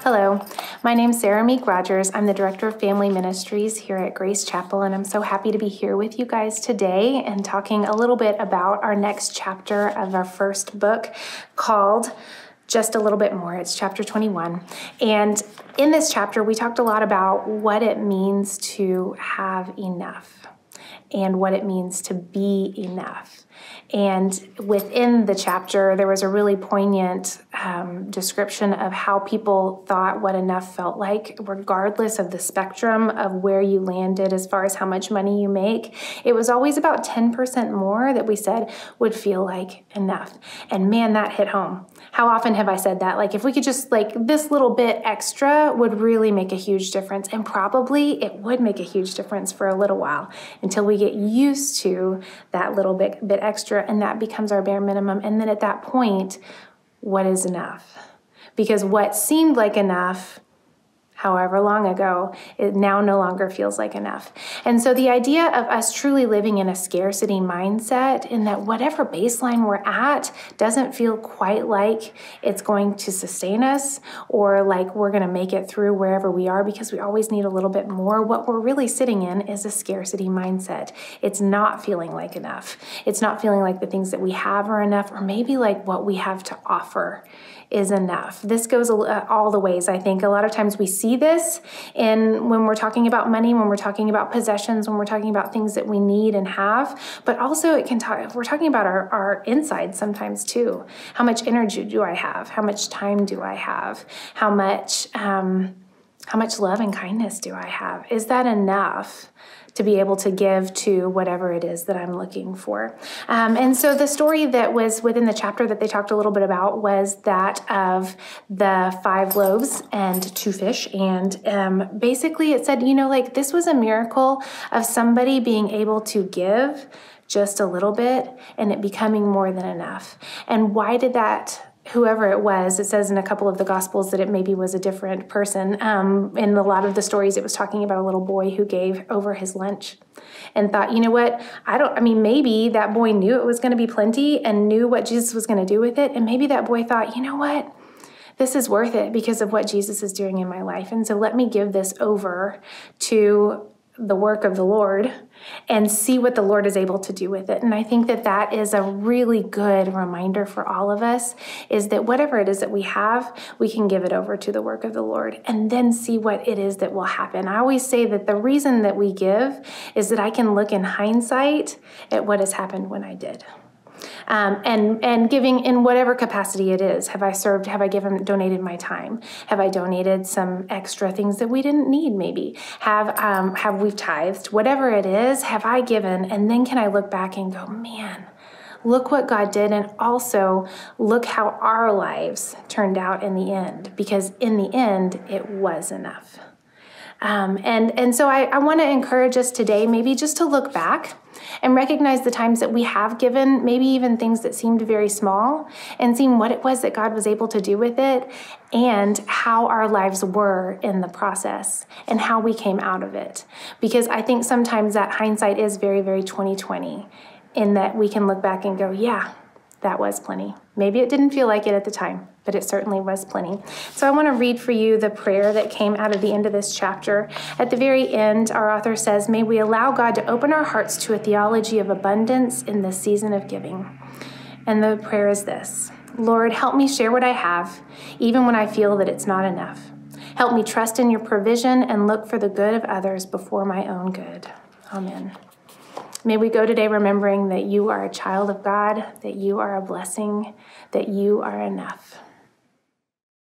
Hello, my name is Sarah Meek Rogers. I'm the Director of Family Ministries here at Grace Chapel, and I'm so happy to be here with you guys today and talking a little bit about our next chapter of our first book called Just a Little Bit More. It's chapter 21. And in this chapter, we talked a lot about what it means to have enough and what it means to be enough. And within the chapter, there was a really poignant description of how people thought what enough felt like, regardless of the spectrum of where you landed as far as how much money you make. It was always about 10% more that we said would feel like enough. And man, that hit home. How often have I said that? Like, if we could just, this little bit extra would really make a huge difference. And probably it would make a huge difference for a little while until we get used to that little bit extra, and that becomes our bare minimum. And then at that point, what is enough? Because what seemed like enough however long ago, it now no longer feels like enough. And so the idea of us truly living in a scarcity mindset, in that whatever baseline we're at doesn't feel quite like it's going to sustain us or like we're going to make it through wherever we are, because we always need a little bit more. What we're really sitting in is a scarcity mindset. It's not feeling like enough. It's not feeling like the things that we have are enough, or maybe like what we have to offer is enough. This goes all the ways, I think. A lot of times we see this when we're talking about money, when we're talking about possessions, when we're talking about things that we need and have, but also we're talking about our inside sometimes too. How much energy do I have? How much time do I have? How much love and kindness do I have? Is that enough to be able to give to whatever it is that I'm looking for? And so the story that was within the chapter that they talked a little bit about was that of the 5 loaves and 2 fish. And basically it said, this was a miracle of somebody being able to give just a little bit and it becoming more than enough. And why did that? Whoever it was, it says in a couple of the Gospels that it maybe was a different person. In a lot of the stories, it was talking about a little boy who gave over his lunch and thought, maybe that boy knew it was going to be plenty and knew what Jesus was going to do with it. And maybe that boy thought, this is worth it because of what Jesus is doing in my life. And so let me give this over to the work of the Lord and see what the Lord is able to do with it. And I think that is a really good reminder for all of us, is that whatever it is that we have, we can give it over to the work of the Lord and then see what it is that will happen. I always say that the reason that we give is that I can look in hindsight at what has happened when I did. And giving in whatever capacity it is. Have I served? Have I donated my time? Have I donated some extra things that we didn't need maybe? Have we tithed? Whatever it is, have I given? And then can I look back and go, man, look what God did, and also look how our lives turned out in the end, because in the end, it was enough. And so I want to encourage us today maybe just to look back and recognize the times that we have given, maybe even things that seemed very small, and seeing what it was that God was able to do with it and how our lives were in the process and how we came out of it. Because I think sometimes that hindsight is very, very 20/20, in that we can look back and go, yeah, that was plenty. Maybe it didn't feel like it at the time, but it certainly was plenty. So I want to read for you the prayer that came out of the end of this chapter. At the very end, our author says, "May we allow God to open our hearts to a theology of abundance in this season of giving." And the prayer is this: Lord, help me share what I have, even when I feel that it's not enough. Help me trust in your provision and look for the good of others before my own good. Amen. May we go today remembering that you are a child of God, that you are a blessing, that you are enough.